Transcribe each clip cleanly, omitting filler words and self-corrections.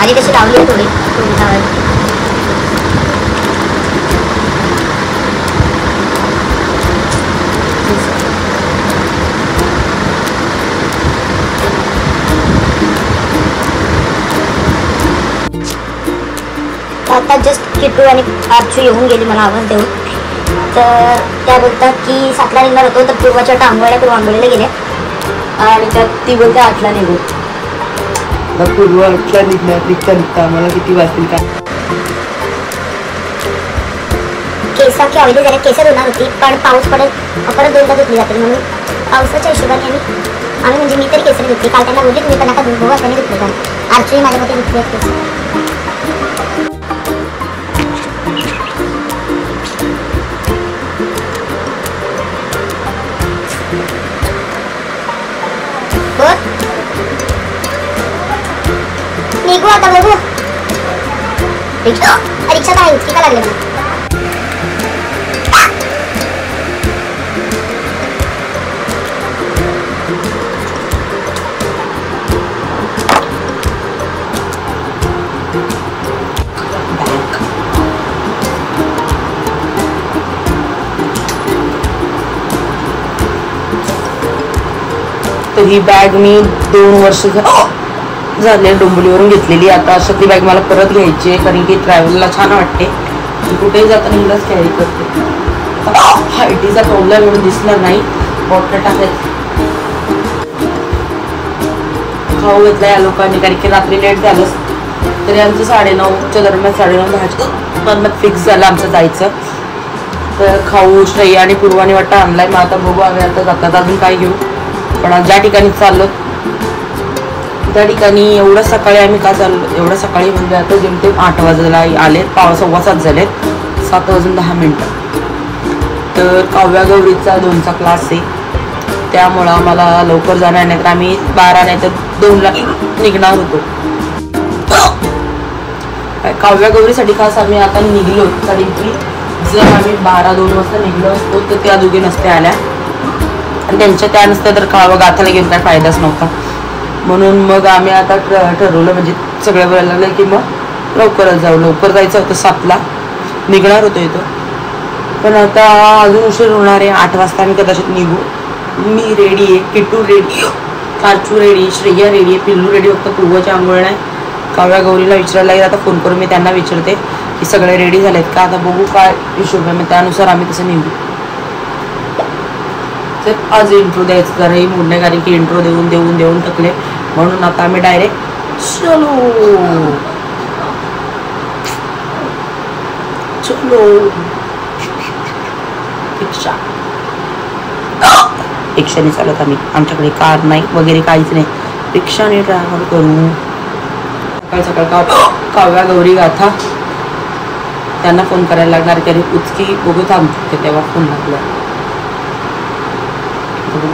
भाजी कशी लावली थोडी आता जस्ट किट्टू आणि आरचू येऊन गेली मला आवाज देऊन. तर त्या बोलतात की 7ला निघणार होतो तर पूर्वाच्या आंघोळ्या पूर्व आंघोळीला गेल्या आणि त्यात ती बोलते 8ला निघू. पूर्व 8ला निघता मला किती वाजतील का. केसा की ऑइली झाल्या केस धुणार होती पण पाऊस पडेल परत 2दा धुतली जाते म्हणून पावसाच्या हिशोबाने आम्ही म्हणजे मी तरी केसरी धुतली. काल त्यांना बोलली तुम्ही पण नका धुवू असल्याने धुतले का. आरचूही माझ्या मते धुतली आहेत केस. निघू आता बघू. रिक्षा काय उचकी का लागले मला. तर ही बॅग मी 2 वर्ष झाले डोंबिवलीवरून घेतलेली. आता अशा ती बॅग मला परत घ्यायची आहे कारण की ट्रॅव्हलला छान वाटते. कुठेही जाताना हिलाच कॅरी करते. हायटीचा प्रॉब्लेम म्हणून दिसणार नाही. बॉटल टाकायचं खाऊ घेतला या लोकांनी कारण की रात्री लेट झालंच तरी आमचं 9:30च्या दरम्यान 9:30-10च्या फिक्स झालं आमचं जायचं. तर खाऊ श्रेय आणि पूर्वाने वाटतं आणलाय. मग आता बघू आम्ही आता जातात अजून काय घेऊ. पण ज्या ठिकाणी चाललो त्या ठिकाणी एवढं सकाळी आम्ही का चाललो एवढं सकाळी म्हणजे आता जेमतेम 8 वाजायला आले 6:15 झालेत 7:10. तर काव्या गौरीचा 2चा क्लास आहे त्यामुळं आम्हाला लवकर जाणार नाही तर आम्ही 12 नाही तर 2ला निघणार होतो. काव्या गौरीसाठी खास आम्ही आता निघलो कारण की जर आम्ही 12-2 वाजता निघलो असतो तर त्या दोघी नसत्या आल्या आणि त्यांच्या त्या नसत्या तर काव्या गाथाला घेऊन काय फायदाच नव्हता. म्हणून मग आम्ही आता ठरवलं म्हणजे सगळं बोलायला लागलं की मग लवकरच जाऊ. लवकर जायचं होतं 7ला निघणार होतो इथं पण आता अजून उशीर होणार आहे. 8 वाजता आम्ही कदाचित निघू. मी रेडी आहे. Kittu ready Aarchu ready Shreya ready आहे. पिल्लू रेडी फक्त पूर्वच्या आंघोळ नाही. काव्या गौरीला विचारायला लागेल. आता फोन करून मी त्यांना विचारते की सगळे रेडी झालेत का. आता बघू काय हिशोब आहे मग त्यानुसार आम्ही तसं निघू. तर आज इंट्रो द्यायचं जराही मूड नाही कारण की इंट्रो देऊन थकले म्हणून आता आम्ही डायरेक्ट चलो रिक्षाने चालत आम्ही. आमच्याकडे कार नाही वगैरे काहीच नाही. रिक्षाने ट्रॅव्हल करू. सकाळ काव्या गौरी गाथा त्यांना फोन करायला लागणार कारण उचकी बघू थांबतो तेव्हा फोन लागला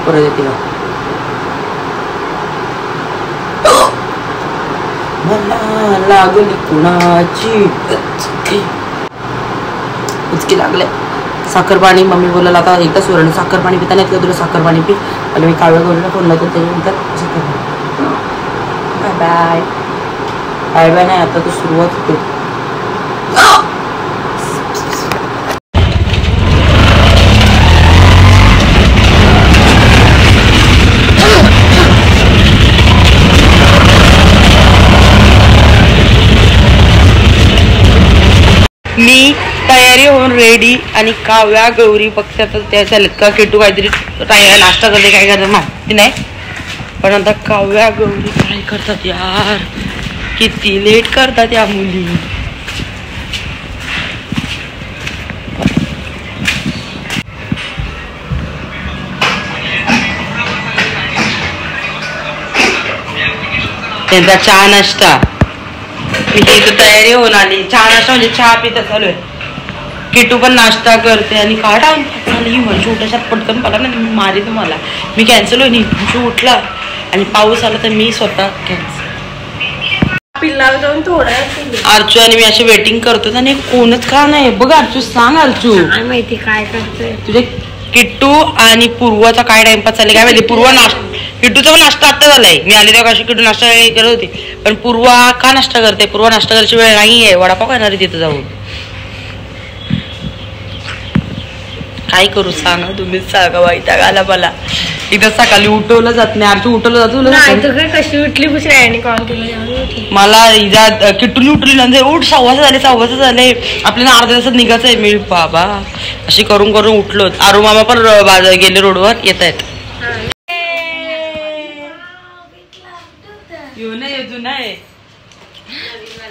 परत येते मला लागली कुणाची उचकी लागले. साखर पाणी मम्मी बोलायला आता एकदा सुरण साखर पाणी पिता नाही तुला साखर पाणी पी आणि मी काव्या गौरीला फोन लावतो त्याच्यानंतर साखर पाणी. बाय बाय बाय नाही आता तर सुरुवात होते. मी तयारी होऊन रेडी आणि काव्या गौरी बघतात त्या चालत का किट्टू काहीतरी नाश्ता करते काय करतात माहिती नाही पण आता काव्या गौरी काय करतात यार किती लेट करतात या मुली. त्यांचा चहा नाश्ता इथं तयारी होऊन आली. चहा नाश्ता म्हणजे चहा पिता चालू आहे. किटू पण नाश्ता करते आणि काय टाइम ही म्हणजे उठाशात पटकन पडा ना मी मारे तुम्हाला मी कॅन्सल होईल. म्हणजे उठला आणि पाऊस आला तर मी स्वतः कॅन्सल. अर्चू आणि मी अशी वेटिंग करतो आणि कोणच का नाही बघ. अर्चू सांग अर्चू माहिती काय करतोय तुझे किट्टू आणि पूर्वाचा काय टाइमपास चालले काय माहिती. पूर्वा किट्टूचा पण नाश्ता आत्ता झालाय. मी आले तेव्हा किट्टू नाश्ता करत होती. पण पूर्वा का नाश्ता करते? पूर्वा नाश्ता करायची वेळ नाहीये. वडापाव खाणार आहे तिथं जाऊन. काय करू सांगा तुम्हीच सांगा. वैताग आला मला. इथं सकाळी उठवलं जात नाही. आरची उठवलं जातो. कशी उठली कुठे कॉल केलं मला इजा किट्टूनी उठली म्हणजे उठ 6:15 झाले आपल्याला अर्ध्या तासात निघायचंय. मी बाबा अशी करून करून उठलो. आरू मामा पण गेले रोडवर येत आहेत.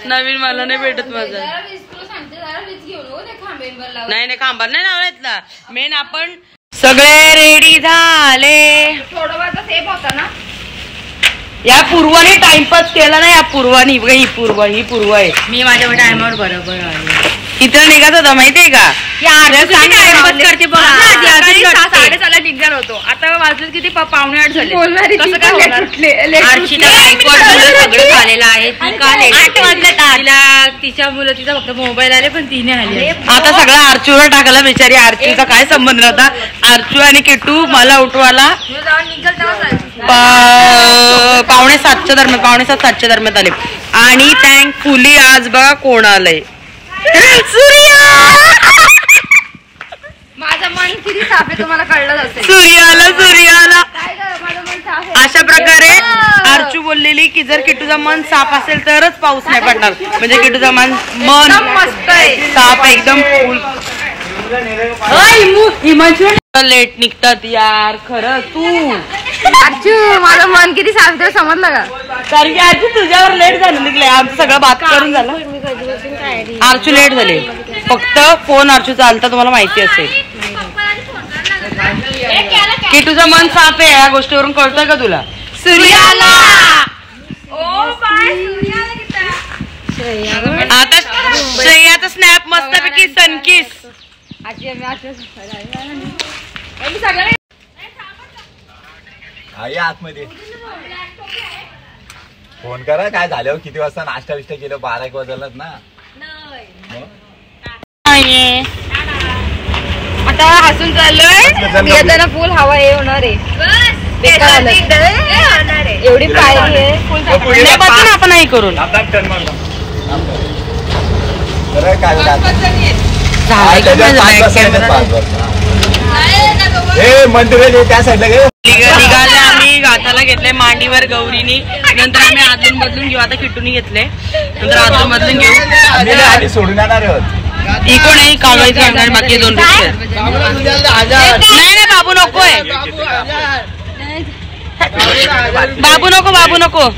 नवीन मला नाही भेटत माझा. नाही खांबार नाही लावला. मेन आपण सगळे रेडी झाले. थोडं सेफ होता ना. या पूर्वाने टाइमपास केला ना. या पूर्वाने ही पूर्वा आहे. मी माझ्या टायमावर बरोबर आले. इथं निघत होता माहितीये का? साडेसाला निघणार होतो. आता वाजले किती 7:45 झाले. सगळं झालेलं आहे. तिच्या मुलं तिचा फक्त मोबाईल आले पण तिने आले. आता सगळं आरचूवर टाकला. बिचारी आरचूचा काय संबंध नव्हता. आरचू आणि किट्टू मला उठवाला 6:45 दरम्यान 6:45-7 दरम्यान आले. आणि थँकफुली आज बघा कोण आलंय. माझं मन किती साफ आहे तुम्हाला कळलं असेल. सूर्याला अशा प्रकारे आरचू बोललेली की जर किट्टूचा मन साफ असेल तरच पाऊस नाही पडणार. म्हणजे किट्टूचा मन मस्त आहे. साफ एकदम फुल. लेट निघतात यार खरं. तू अर्चू माझं मन किती साफ आहे समजलं का? कारण की आरचू तुझ्यावर लेट झालं. निघले आमचं सगळं बात करून झालं. आरचू लेट झाले. फक्त फोन आरचू चालता तुम्हाला माहिती असेल की तुझं मन साफ आहे. या गोष्टीवरून कळतंय का तुला? सूर्याला आता श्रेयाचा स्नॅप मस्तपैकी सनकिस. आतमध्ये फोन करा काय झालं. किती वाजता नाश्ता विष्टा केलं? 12 वाजलाच ना. आता हसून चाललोय. येताना फुल हवा हे होणार आहे. एवढी पायरी आहे. आपण नाही करून मंदिर त्या साईडला निघाले. आम्ही गाथाला घेतले मांडीवर गौरीनी. नंतर आम्ही आदलून बदलून घेऊ. आता किट्टूनी घेतले नंतर आदलून बदलून घेऊ. सोडून येणार आहोत. इको नाही काढवायचं आणणार. बाकी 2 नाही बाबू नकोय. बाबू नको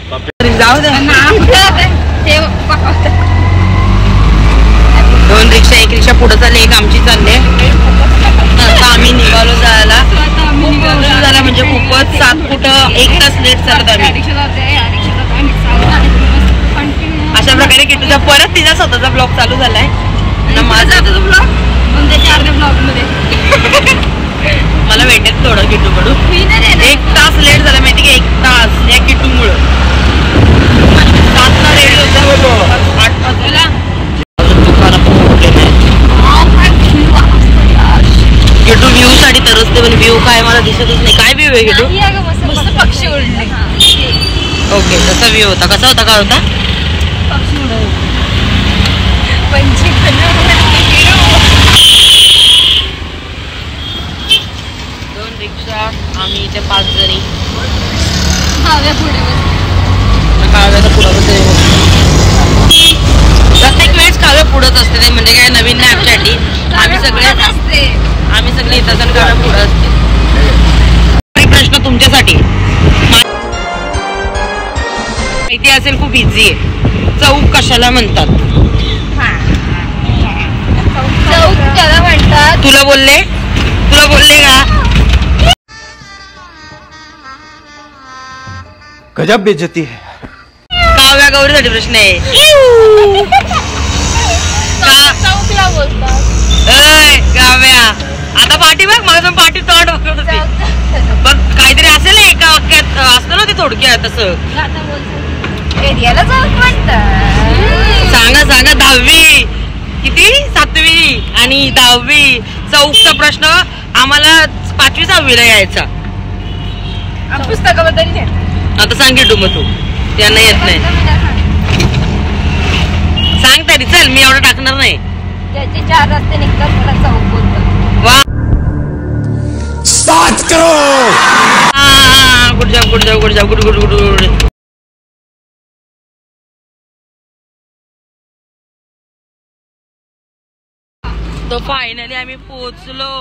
जाऊ दे. 2 रिक्षा. एक रिक्षा पुढे चालली एक आमची चालली. आता आम्ही निघालो जायला. झाला म्हणजे खूपच 7 फूट 1 तास लेट चालत आम्ही. अशा प्रकारे किट्टूचा परत तिचा स्वतःचा ब्लॉग चालू झालाय. माझा ब्लॉग मला भेटेल थोडं किट्टूकडून. 1 तास लेट झाला माहिती का? 1 तास या किट्टूमुळं. 7ला रेडी होतो 8 वाजला. किट्टू व्ह्यू साठी तरसते पण व्ह्यू काय मला दिसतच नाही. काय व्ह्यू आहे किट्टू? पक्षी उडले. ओके तसा व्ह्यू होता. कसा होता? काय होता? आम्ही इथे 5 जणी. प्रत्येक वेळेस काव्य पुढंच असते. ते म्हणजे काय नवीन नाही आमच्यासाठी. आम्ही सगळे इथं काव्य पुढं असते. प्रश्न तुमच्यासाठी माहिती असेल. खूप इझी आहे. चौक कशाला म्हणतात? चौक त्याला म्हणतात. तुला बोलले का? गजब बेइज्जती है. काव्या गौरीसाठी प्रश्न आहे. चौकला बोलतात. काव्या आता पाठी बघ. माझं पाठी तोंड बघत होती. बघ काहीतरी असेल एका वाक्यात असतं ना ते थोडक्यात तसं. एरियाला चौक म्हणतात. सांगा 10वी किती 7वी आणि 10वी. चौकचा प्रश्न आम्हाला 5वी 6वीला यायचा. पुस्तकाबद्दल आता सांग किटू मग तू त्यांना येत नाही सांग तरी चल मी एवढं टाकणार नाही त्याचे 4 रस्ते निघतात मला चौक बोलतात वा स्टार्ट करो good job good job good job good good good good तो फायनली आम्ही पोहोचलो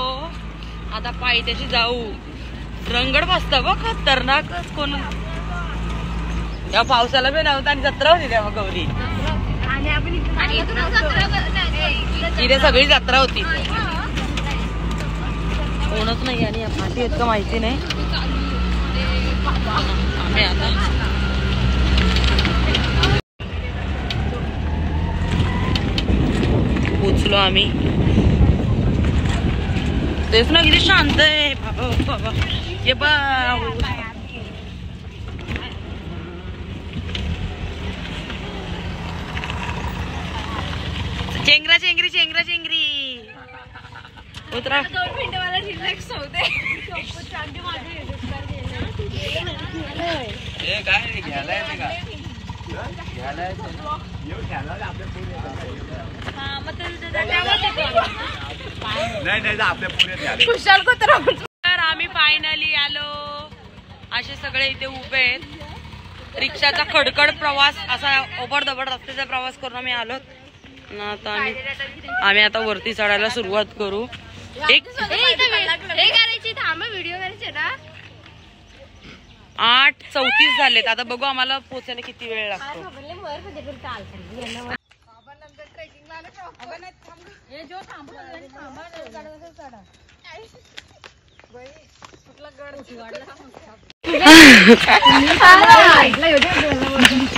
आता पायथ्याशी जाऊ रंगड बसतं बघ खतरनाकच कोण या पावसाला बी नव्हता आणि जत्रा होती तेव्हा गौरी इथे सगळी जत्रा होती कोणच नाही आणि पाठी आहेत का माहिती नाही आम्ही आता पोचलो आम्ही तेच ना किती शांत आहे बाबा ये बा चेंगरा चेंगरी चेंगरा चेंगरी उतरा 2 मिनिटं मला रिलॅक्स होऊ दे काय घ्यायला येते का घ्यायला नाही आपल्या पुण्यात खुशाल कुत्रा तर आम्ही फायनली आलो असे सगळे इथे उभे आहेत रिक्षाचा खडखड प्रवास असा ओबडधबड रस्त्याचा प्रवास करून आम्ही आलो आता आम्ही आता वरती चढायला सुरुवात करू एक करायची थांबा व्हिडिओ करायचे ना 8:34 झालेत आता बघू आम्हाला पोहोचायला किती वेळ लागतो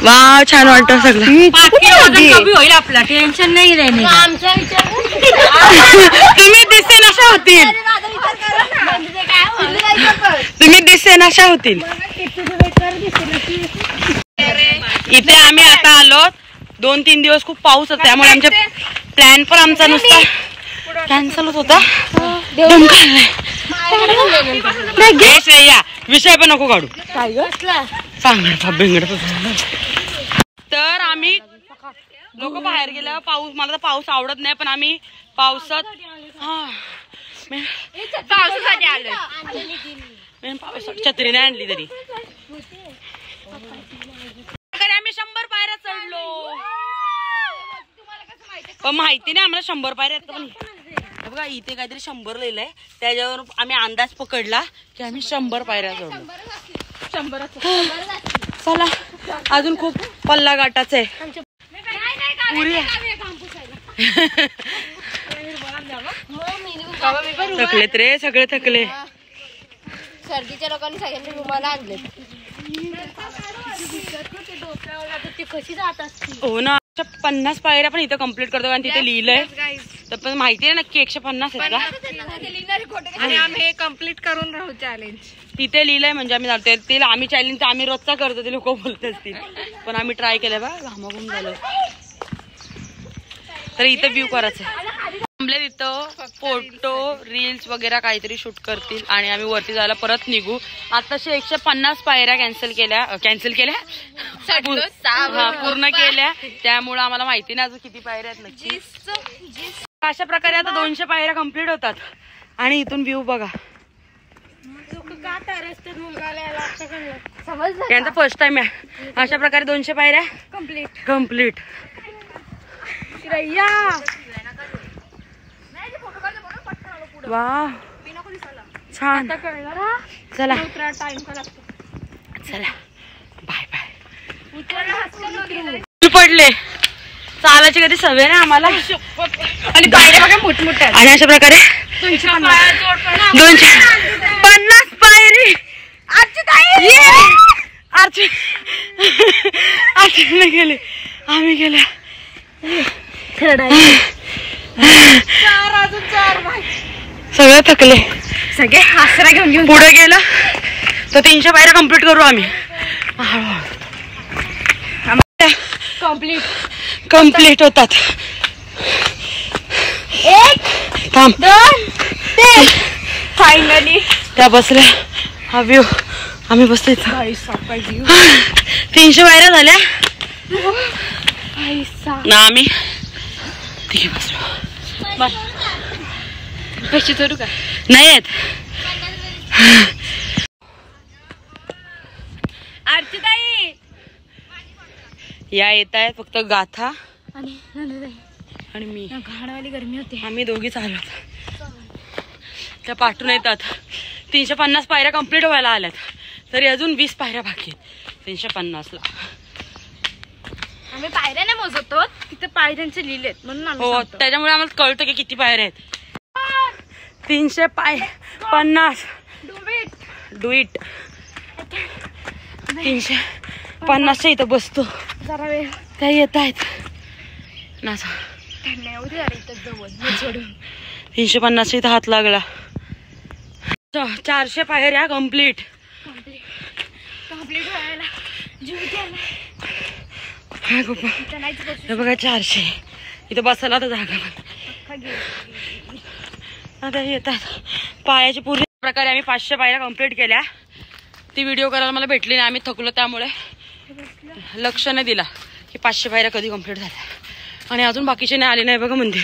वा छान वाटतं सगळं होईल आपला टेन्शन नाही तुम्ही दिसेन अशा होतील तुम्ही दिसेन अशा होतील इथे आम्ही आता आलो 2-3 दिवस खूप पाऊस होता त्यामुळे आमच्या प्लॅन पण आमचा नुसता कॅन्सलच होता विषय पण नको काढू तर आम्ही लोक बाहेर गेल्यावर पाऊस मला तर पाऊस आवडत नाही पण आम्ही पावसात पावसासाठी आलोय पावसात छत्री नाही आणली तरी आम्ही 100 पायऱ्या चढलो पण माहिती नाही आम्हाला 100 पायऱ्या पण बघा इथे काहीतरी 100 लिहिलंय त्याच्यावर आम्ही अंदाज पकडला की आम्ही 100 पायऱ्या चढलो चला अजून खूप पल्ला गाठाचा आहे थकलेत रे सगळे थकले सर्दीच्या लोकांनी सगळ्यांनी रुमाला आणले हो ना 150 पायऱ्या पण इथं कम्प्लीट करतो आणि तिथे लिहिलंय तर पण माहिती आहे नक्की 150 आहेत का आणि आम्ही कम्प्लीट करून राहू चॅलेंज तिथे लिहिलंय म्हणजे आम्ही जातो आम्ही चॅलेंज आम्ही रोजचा करतो ते लोक बोलत असतील पण आम्ही ट्राय केलंय बा घामाघूम झालं तर इथं व्ह्यू करायचं थांबले तिथं फोटो रील्स वगैरे काहीतरी शूट करतील आणि आम्ही वरती जायला परत निघू आताशे 150 पायऱ्या कॅन्सल केल्या पूर्ण केल्या त्यामुळे आम्हाला माहिती नाही अजून किती पायऱ्या आहेत नक्की अशा प्रकारे आता 200 पायऱ्या कम्प्लीट होतात आणि इथून व्ह्यू बघा त्यांचा फर्स्ट टाइम आहे अशा प्रकारे 200 पायऱ्या कम्प्लीट वा छान चला चला बाय बाय पडले चालायची कधी सवय नाही आम्हाला आणि पायऱ्या बघा मोठमोठ्या आणि अशा प्रकारे 250 पायरी आरची गेले आम्ही गेल्या सगळे थकले सगळे हासरा घेऊन पुढे गेलं तर 300 पायऱ्या कम्प्लीट करू आम्ही कम्प्लीट होतात 1 थांब 2 3 फायनली त्या बसल्या हा व्ह्यू आम्ही बसतो इथं. 300 पायऱ्या झाल्या ना. आम्ही तिघे बसलो. पैसे चोरू का नाही आहेत. अर्चिताई या येत आहेत फक्त गाथा आणि नंदुताई आणि मी. घाणवाली गरमी होती. आम्ही दोघीच आलो. त्या पाठून येतात. 350 पायऱ्या कंप्लीट व्हायला आल्यात तरी अजून 20 पायऱ्या बाकी आहेत 350ला. आम्ही पायऱ्या नाही मोजतो तिथे पायऱ्यांचे लिहिलेत म्हणून आम्ही हो सांगतो. त्याच्यामुळे आम्हाला कळतं की किती पायऱ्या आहेत. 350 डू इट. 350च्या इथं बसतो. जरा वेळ त्या येत आहेत नाचा. त्यांना एवढी जरा इथं जवळ सोडून 350च्या इथं हात लागला. 400 पायऱ्या कंप्लीट व्हायला जीव द्यायला. काय गोपा इथं नाहीच बसू हे बघा 400. इथं बसायला तर जागा पण. आता येतात पायाची पूर्ण प्रकारे. आम्ही 500 पायऱ्या कंप्लीट केल्या. ती व्हिडिओ करायला मला भेटली नाही. आम्ही थकलो त्यामुळे लक्ष नाही दिला की 500 पायऱ्या कधी कंप्लीट झाल्या. आणि अजून बाकीचे नाही आले नाही बघा मंदिर.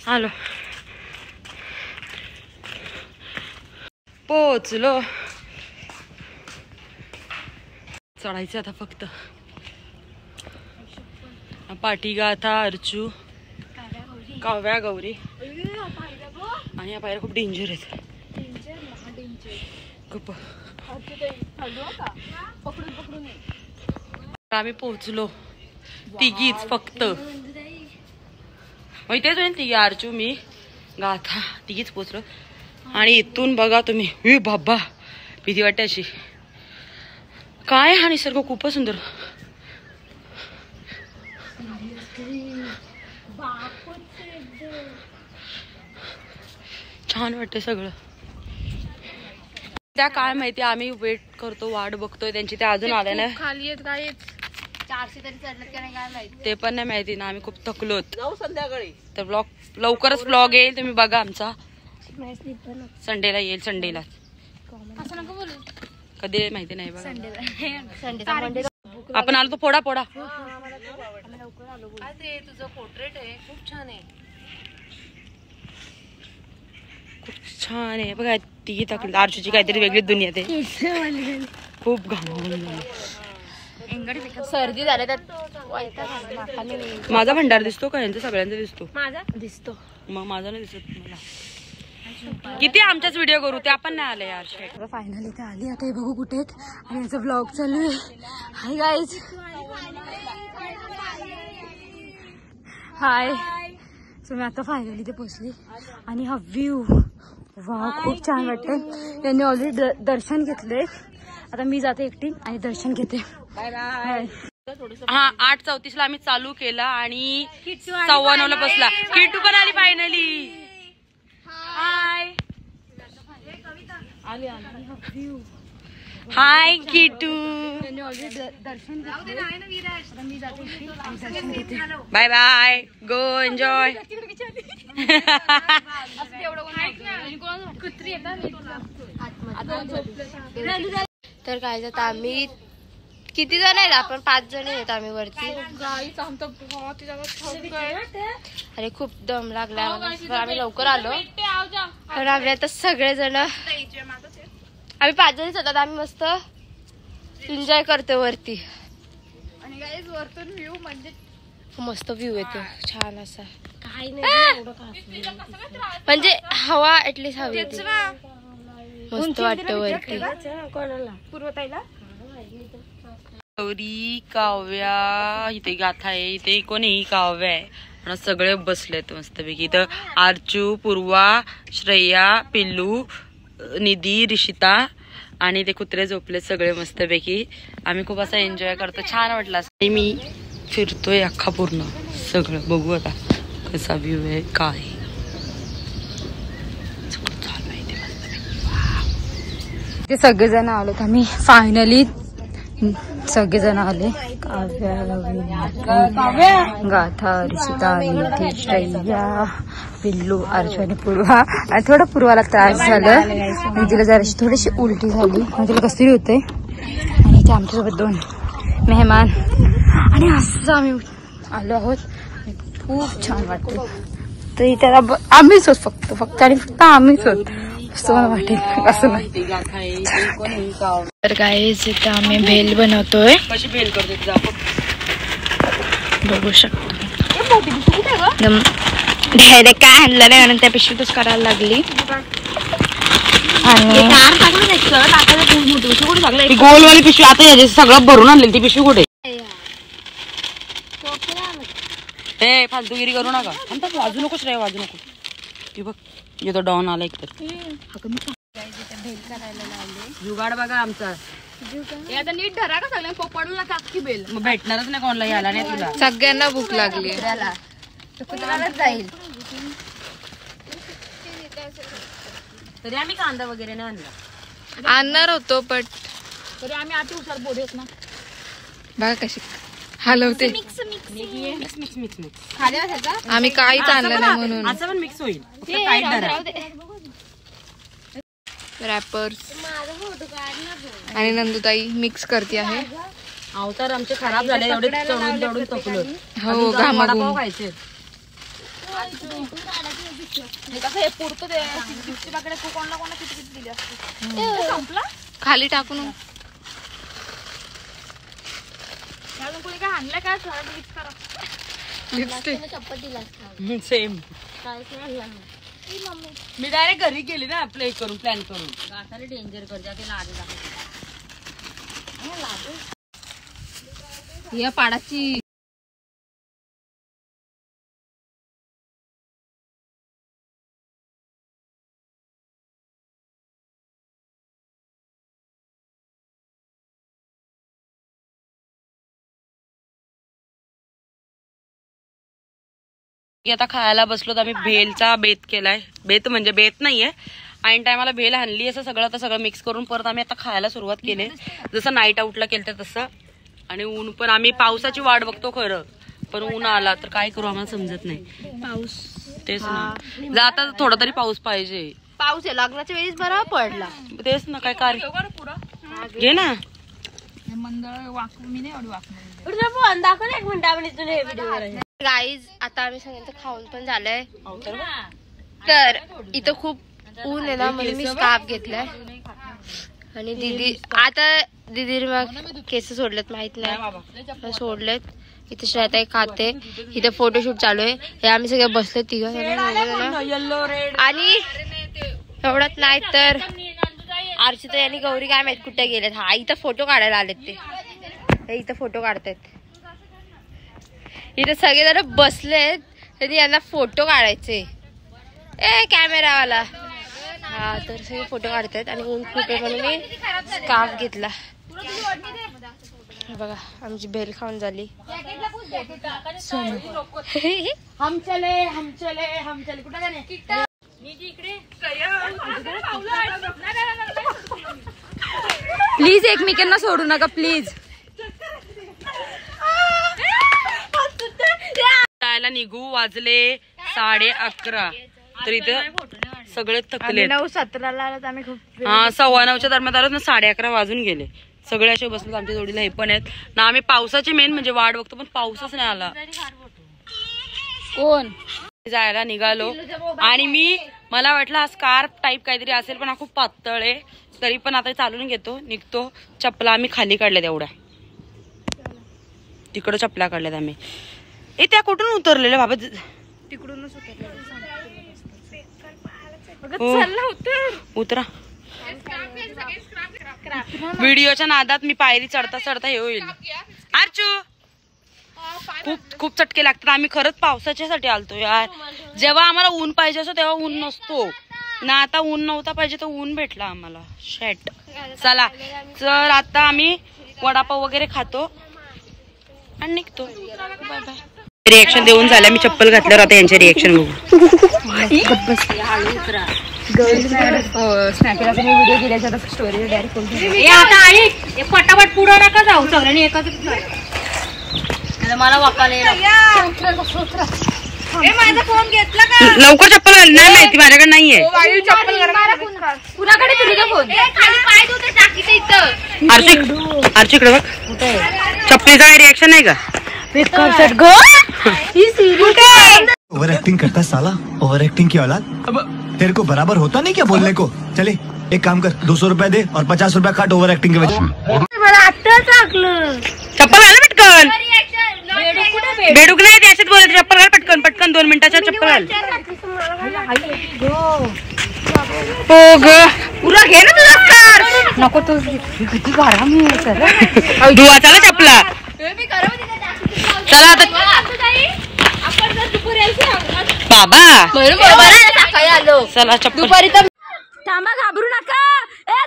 आलो पोचलो. चढायचं आता फक्त. पाठी गाथा अर्चू काव्या गौरी. आणि या पायऱ्या खूप डेंजर आहेत. खूप. आम्ही पोहोचलो तिघीच फक्त. तेच होईल तिघी अर्चू मी गाथा तिघीच पोचलो. आणि इथून बघा तुम्ही बाबा भीती वाटते अशी. काय हा निसर्ग खूपच सुंदर. छान वाटते सगळं. त्या काय माहिती आम्ही वेट करतो वाट बघतोय त्यांची. त्या अजून आल्या नाही. खाली येत काय 400 तरी चढलं का नाही काय माहिती. ते पण नाही माहिती ना. आम्ही खूप थकलोत. संध्याकाळी तर ब्लॉग लवकरच ब्लॉग येईल. तुम्ही बघा आमचा. संडेला येईल. संडेला असं नको बोलू. कधी माहिती नाही बघा. संडे आपण आलो तो पोडा पोडा. तुझं पोर्ट्रेट आहे खूप छान आहे. खूप छान आहे बघा. ती थकली. आरशूची काहीतरी वेगळी दुनिया ते. खूप घाम. सर्दी झाली तर माझा भंडार दिसतो का यांचा सगळ्यांचा दिसतो. माझा दिसतो मग माझा नाही दिसत मला. किती आमच्याच व्हिडिओ करू ते आपण नाही आले यार. फायनली ते आली. आता हे बघू कुठे आहेत. आणि याचा ब्लॉग चालू आहे. Hi guys. हाय. सो मी आता फायनली ते पोचली. आणि हा व्ह्यू वा खूप छान वाटते. त्यांनी ऑलरेडी दर्शन घेतले. आता मी जाते एकटी आणि दर्शन घेते. हा 8:34ला आम्ही चालू केला आणि 9:15ला बसला. किट्टू पण आली finally. Hi hi Kittu. Bye bye. Go enjoy. तर काय जात आम्ही किती जण आहेत. आपण 5 जण आहेत आम्ही वरती. अरे खूप दम लागला. आम्ही लवकर आलो पण आम्ही आता सगळेजण आम्ही 5 जणच होतात. आम्ही मस्त एन्जॉय करतो वरती. आणि गाईज वरतून व्ह्यू म्हणजे मस्त व्ह्यू येतो छान असा. म्हणजे हवा ऍटलीस्ट हवी येते. मस्त वाटतं वरती. पूर्वताईला गौरी काव्या इथे गाथा आहे. इथे कोणी काव्या आहे. पण सगळे बसलेत मस्तपैकी. इथं आर्चू पूर्वा श्रेया पिल्लू निधी ऋषिता आणि ते कुत्रे झोपलेत सगळे मस्तपैकी. आम्ही खूप असा एन्जॉय करतो. छान वाटलं. आणि मी फिरतोय अख्खा पूर्ण सगळं. बघू आता कसा व्ह्यू आहे काय. ते सगळेजण आलोत आम्ही फायनली. सगळेजण आले. काव्या, गाथा, रिषिता, निधी, श्रेया, पिल्लू, अर्चू आणि पूर्वा. आणि थोडा पूर्वाला त्रास झाला आणि तिला जराशी थोडीशी उलटी झाली आणि तिला कसतरी होते. आणि इथे आमच्यासोबत 2 मेहमान आणि असं आम्ही आलो आहोत. खूप छान वाटते. तर इथे आम्हीच होत फक्त आणि फक्त आम्हीच होत असं मला वाटेल, असं नाही. तर गाईज इथे आम्ही भेल बनवतोय. कशी भेल करतो बघू शकतो. घ्यायला काय आणलं नाही म्हणून त्या पिशवीतच करायला लागली. आणि गोलवाली पिशवी आता याचे सगळं भरून आणलेली ती पिशवी कुठे? हे फालतूगिरी करू नका. वाजू नकोच रे, वाजू नको. ती बघ येतो डॉन आला एक तर. जुगाड बघा आमचा. नीट धरा का सगळ्यांना पकडू नका अख्खी बेल. मग भेटणारच नाही कोणाला, याला नाही तुला. सगळ्यांना भूक लागली. कुत्रालाच जाईल. तरी आम्ही कांदा वगैरे नाही आणला. आणणार होतो पण तरी आम्ही आधी हुशार बोलत ना. बघा कशी हलवते. आम्ही काहीच आणलं नाही म्हणून. असं पण मिक्स होईल. टाईट धरा. रॅपर्स आणि नंदुताई मिक्स करते आहे. अवतार आमचे खराब झाले, एवढे चढून थकलो. हो, घामाघूम. खायचे खाली टाकून सेम. मी डायरेक्ट घरी गेली ना प्ले करून, प्लॅन करून. डेंजर कर या पाडाची आता खायला बसलो तर आम्ही भेलचा बेत केलाय. बेत म्हणजे बेत नाहीये, ऐन टायमाला भेल आणली. असं सगळं आता सगळं मिक्स करून परत आम्ही आता खायला सुरुवात केली. जसं नाईट आउटला केलं तसं. आणि ऊन पण, आम्ही पावसाची वाट बघतो खरं, पण ऊन आला तर काय करू आम्हाला समजत नाही. पाऊस तेच ना, आता थोडा तरी पाऊस पाहिजे. पाऊस आहे लग्नाच्या वेळेस बरा पडला. तेच ना, काय कार्य घे ना. गाईज आता आम्ही सगळ्यांचं खाऊन पण झालंय. तर इथं खूप ऊन आहे ना, म्हणून मी स्कार्फ घेतलाय. आणि दीदी आता मग केस सोडलेत माहित नाही, सोडलेत. इथे श्रेताई खाते. इथे फोटोशूट चालू आहे. हे आम्ही सगळे बसले तिघ. आणि एवढंच नाही तर अर्चिता यांनी गौरी काय माहित कुठे गेलेत. हा इथं फोटो काढायला आलेत ते. इथं फोटो काढतायत. इथे सगळेजण बसलेत तरी यांना फोटो काढायचे. कॅमेरावाला. हा तर सगळे फोटो काढतायत. आणि ऊन खूप आहे म्हणून मी स्कार्फ घेतला. बघा आमची भेल खाऊन झाली. प्लीज एकमेकांना सोडू नका प्लीज. जायला निघू वाजले 11:30. तर इथं सगळे थकले. 9:17ला आम्ही खूप. हा 9:15च्या दरम्यान आलो ना, 11:30 वाजून गेले. सगळे असे बसले. आमच्या जोडीला हे पण आहेत ना. आम्ही पावसाची मेन म्हणजे वाट बघतो, पण पाऊसच नाही आला. कोण जायला निघालो. आणि मला वाटलं हा स्कार्फ टाईप काहीतरी असेल, पण हा खूप पातळ आहे. तरी पण आता चालून घेतो, निघतो. चपला आम्ही खाली काढल्यात एवढ्या. तिकडं चपला काढल्यात आम्ही. त्या कुठून उतरलेल्या बाबा? तिकडूनच उतरा. व्हिडिओच्या नादात मी पायरी चढता चढता हे होईल. अर्चू खूप चटके लागतात. आम्ही खरंच पावसाच्यासाठी आलतो यार. जेव्हा आम्हाला ऊन पाहिजे असतो तेव्हा ऊन नसतो ना. आता ऊन नव्हता पाहिजे तर ऊन भेटला आम्हाला. शेट. चला तर आता आम्ही वडापाव वगैरे खातो आणि निघतो. Bye bye. रिएक्शन देऊन झाल्या. मी चप्पल घातल्यावर आता यांचे रिएक्शन बघू. स्नॅपला मी व्हिडिओ केल्याच्या स्टोरी डायरेक्ट पटापट पुढं नका जाऊ सगळ्यांनी एकच मला वाकायला माझा फोन घेतला का लवकर चप्पल घाल. नाही माहिती माझ्याकडे नाहीये. कुणाकडे तुझा फोन पाय धुते टाकीच्या इथं. आरची इकडे बघ. चप्पलीचा काही रिएक्शन नाही का? ओवर एक्टिंग करता साला, ओवर एक्टिंग की औलाद. अब तेरे को बराबर होता नहीं क्या बोलने को. चले एक काम कर, 200 रुपया दे और 50 रुपया काट ओवर एक्टिंग के वजह. मला आत्ताच आकलं. चप्पल घाल पटकन. बेडूक नाही असेच बोलायचं. चप्पल घाल पटकन पटकन. 2 मिनिटाच्या चप्पल घाल. हो ग पुरा घे ना तुझा स्कार. नको तो किती गरम धुवा चला चपला. चला आता बाबा चला चप्पल. थांबा घाबरू नका.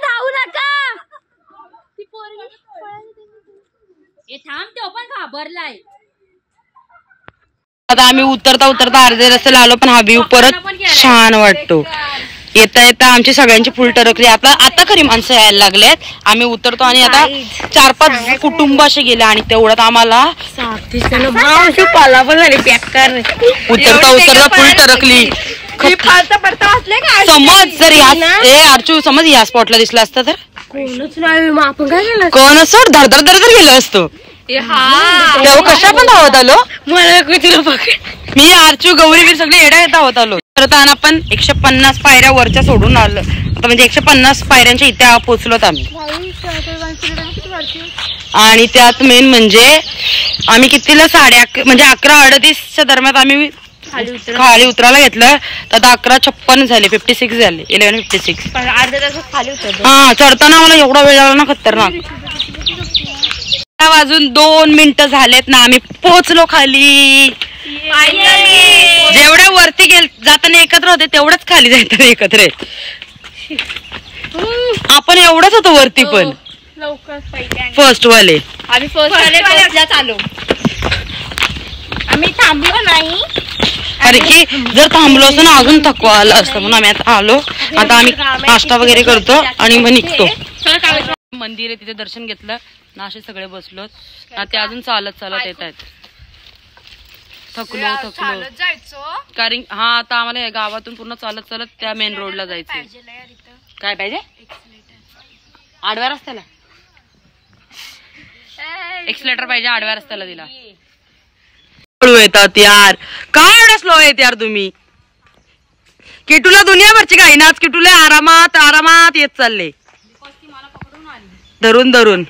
धावू नका. थांब तो पण घाबरलाय. आता आम्ही उतरता अर्धे रस्त्याला आलो पण हा व्ह्यू परत छान वाटतो. येता येता आमची सगळ्यांची फुल टरकली. आता खरी माणसं यायला लागलेत. आम्ही उतरतो आणि आता 4-5 कुटुंब असे गेले आणि तेवढ्यात आम्हाला उतरता फुल टरकली. समज जर अर्चू समज या स्पॉटला दिसला असता तर आपण काय केलं कोण सोड धडधड गेलो असतो. तेव्हा कशा पण धावत आलो. मला मी अर्चू गौरीवीर सगळे येडा येता होत आलो. तर आपण 150 पायऱ्या वरच्या सोडून आलो. आता म्हणजे 150 पायऱ्यांच्या इथे पोहोचलोत आम्ही. आणि त्यात मेन म्हणजे आम्ही कितीला 11:38च्या दरम्यान आम्ही खाली उतरायला घेतलं. तर आता 11:56 झाले. 56 झाले. 11:56 अर्ध्या तासात खाली उतरलो. हा चढताना मला एवढा वेळ लागला ना खतरनाक. 2 मिनिटं झालेत ना आम्ही पोहोचलो खाली. जेवढ्या वरती जाताना एकत्र होते तेवढंच खाली जायचं एकत्र आहेत. आपण एवढंच होतो वरती पण फर्स्ट वाले. आम्ही फर्स्ट आलो. आम्ही थांबलो नाही. अरे की जर थांबलो असतो ना अजून थकवा आला असतं म्हणून आम्ही आता आलो. आता आम्ही नाश्ता वगैरे करतो आणि मग निघतो. मंदिर आहे तिथे दर्शन घेतलं ना. असे सगळे बसलो. ते अजून चालत येत आहेत. थकलो कारण हा आता आम्हाला गावातून पूर्ण चालत त्या मेन रोडला जायचं. काय पाहिजे आडव्या रस्त्याला एक्सलेटर पाहिजे. आडव्या रस्त्याला दिला. हळू येतात यार. काय एवढा स्लो येत यार तुम्ही. किटूला दुनियाभरची काही नाच. किटूला आरामात येत चालले धरून.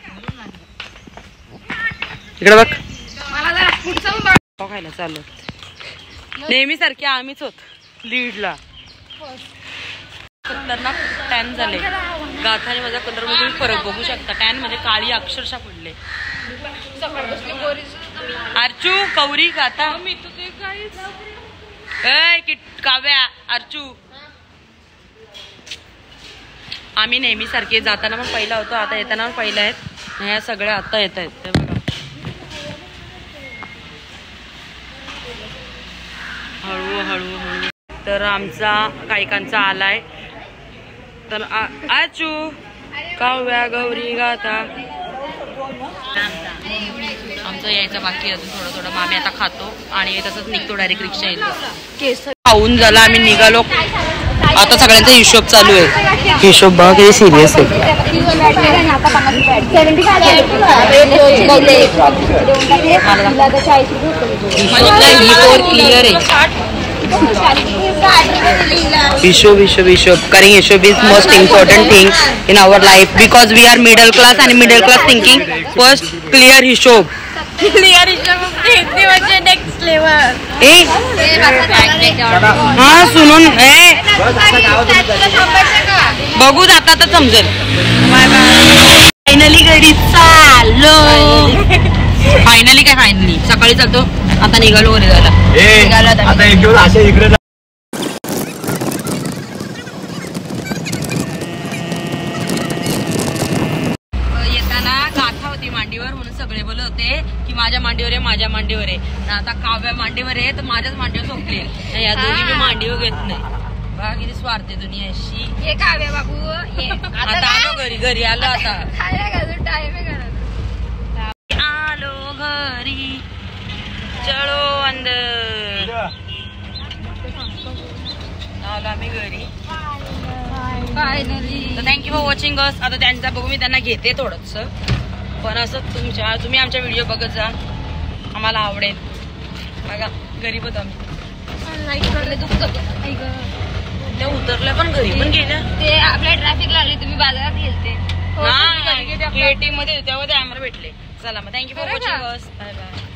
इकडे बघ खायला चालू. नेहमी सारखे आम्हीच होत लीडला. खतरनाक टॅन झाले. गाथाने माझा कलर मध्ये फरक बघू शकता. टॅन म्हणजे काळी अक्षरशः पडले. अर्चू कौरी गाथा काव्या अर्चू आम्ही नेहमी सारखे जाताना पण पहिला होतो. आता येताना पण पहिला आहेत. ह्या सगळ्या आता येत आहेत. ते बघा हळू. तर आमचा कायकांचा आलाय. तर आचू काव्या गौरी गाथा आमचं यायचं बाकी अजून थोडं. मग आम्ही आता खातो आणि तसंच निघतो. डायरेक्ट रिक्षा येतो. खाऊन झाला आम्ही निघालो. आता सगळ्यांचा हिशोब चालू आहे. हिशोब बघा किती सिरियस आहे. क्लिअर आहे. हिशोब कारण हिशोब is most important thing in our life because we are middle class आणि middle class thinking first clear हिशोब. Next level. हा सुनून बघू जाता तर समजेल. फायनली घरी चाललो. फायनली सकाळी चालतो. आता निघालो घरी जायला. आता एक दिवस अशा इकडे येताना गाथा होती मांडीवर म्हणून सगळे बोलत होते की माझ्या मांडीवर आहे. आता काव्या मांडीवर आहे तर माझ्याच मांडीवर झोपली. या दोघी मी मांडीवर घेत नाही. बघा किती स्वार्थी दुनिया अशी. ये काव्या बाबू ये आता आलो घरी आलो आता टाइम आहे घरात. आलो घरी चलो अंदर. आलो आम्ही घरी. फायनली तर थँक्यू फॉर वॉचिंग अस. आता त्यांचा बघू मी त्यांना घेते थोडस पण असं तुम्ही आमच्या व्हिडिओ बघत जा आम्हाला आवडेल. बघा गरीब होतो आम्ही. त्या उतरल्या पण घरी पण गेल्या. ते आपल्या ट्रॅफिक लागली तुम्ही बाजारात गेलते ATM मध्ये तेव्हा ते आम्हाला भेटले. चला मग thank you for watching us. Bye bye.